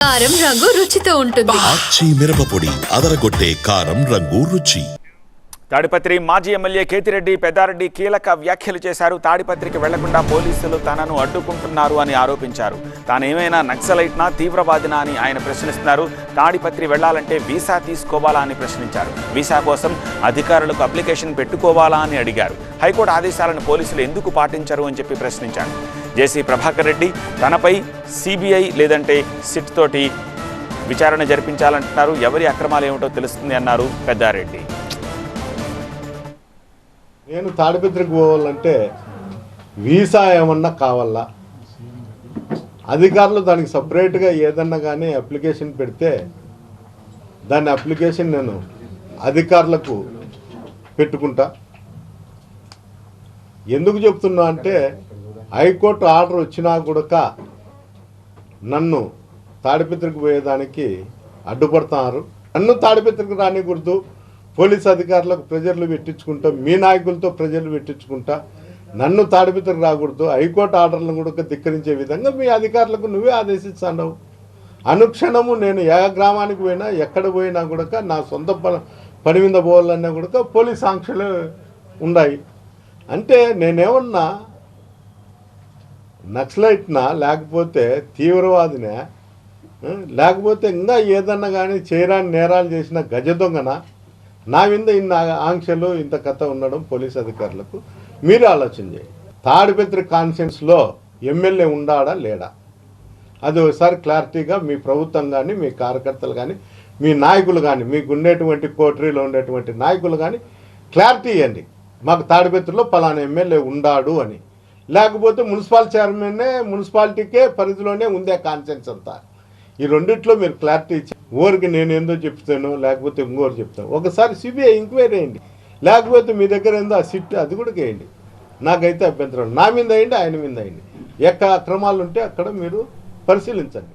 కారం రంగు రుచితో ఉంటుంది. ఆచి మిరపపొడి అదరగొట్టే కారం రంగు రుచి. తాడిపత్రి మాజీ ఎమ్మెల్యే కేతిరెడ్డి పెద్దారెడ్డి కీలక వ్యాఖ్యలు చేశారు. తాడిపత్రికి వెళ్లకుండా పోలీసులు తనను అడ్డుకుంటున్నారు అని ఆరోపించారు. తానేమైనా నక్సలైట్నా తీవ్రవాదినా అని ఆయన ప్రశ్నిస్తున్నారు. తాడిపత్రి వెళ్లాలంటే వీసా తీసుకోవాలా అని ప్రశ్నించారు. వీసా కోసం అధికారులకు అప్లికేషన్ పెట్టుకోవాలా అని అడిగారు. హైకోర్టు ఆదేశాలను పోలీసులు ఎందుకు పాటించరు అని చెప్పి ప్రశ్నించారు. జేసీ ప్రభాకర్ రెడ్డి తనపై సిబిఐ లేదంటే సిట్ తోటి విచారణ జరిపించాలంటున్నారు. ఎవరి అక్రమాలు ఏమిటో తెలుస్తుంది అన్నారు పెద్దారెడ్డి. నేను తాడిపత్రికి పోవాలంటే వీసా ఏమన్నా కావాలా, అధికారులు దానికి సపరేట్గా ఏదన్నా కానీ అప్లికేషన్ పెడితే దాని అప్లికేషన్ నేను అధికారులకు పెట్టుకుంటా. ఎందుకు చెప్తున్నా అంటే హైకోర్టు ఆర్డర్ వచ్చినా కూడా నన్ను తాడిపత్రికి పోయేదానికి అడ్డుపడుతున్నారు. నన్ను తాడిపత్రికి రానికూడదు, పోలీస్ అధికారులకు ప్రెజర్లు పెట్టించుకుంటా, మీ నాయకులతో ప్రెజర్లు పెట్టించుకుంటా, నన్ను తాడిపత్రికి రాకూడదు, హైకోర్టు ఆర్డర్లను కూడా ధిక్కరించే విధంగా మీ అధికారులకు నువ్వే ఆదేశిస్తున్నావు. అనుక్షణము నేను ఏ గ్రామానికి పోయినా ఎక్కడ పోయినా కూడా నా సొంత పని మీద పోవాలన్నా కూడా పోలీస్ ఆంక్షలు ఉన్నాయి. అంటే నేనేమన్నా నక్సలైట్నా, లేకపోతే తీవ్రవాదినా, లేకపోతే ఇంకా ఏదన్నా కానీ చేయరాని నేరాలు చేసిన గజ దొంగనా? నా మీద ఇన్ని ఆంక్షలు ఇంత కథ ఉండడం పోలీస్ అధికారులకు మీరు ఆలోచన చేయండి. తాడిపత్రి కాన్స్టిట్యున్సీలో ఎమ్మెల్యే ఉండాడా లేడా అది ఒకసారి క్లారిటీగా మీ ప్రభుత్వం కానీ, మీ కార్యకర్తలు కానీ, మీ నాయకులు కానీ, మీకు ఉండేటువంటి కోటరీలో ఉండేటువంటి నాయకులు కానీ క్లారిటీ ఇవ్వండి. మాకు తాడిపత్రిలో పలానా ఎమ్మెల్యే ఉండాడు అని. లేకపోతే మున్సిపల్ చైర్మన్నే మున్సిపాలిటీకే పరిధిలోనే ఉందే కాన్స్టిట్యున్సీ అంతా. ఈ రెండిట్లో మీరు క్లారిటీ ఇచ్చి ఊరికి నేను ఏందో చెప్తాను, లేకపోతే ఇంకోరు చెప్తాను. ఒకసారి సిబిఐ ఎంక్వైరీ వేయండి, లేకపోతే మీ దగ్గర ఏందో ఆ సిట్ అది కూడా వేయండి. నాకైతే అభ్యంతరం. నా మీద అయ్యండి, ఆయన మీద అయ్యండి. ఎక్కడ అక్రమాలు ఉంటే అక్కడ మీరు పరిశీలించండి.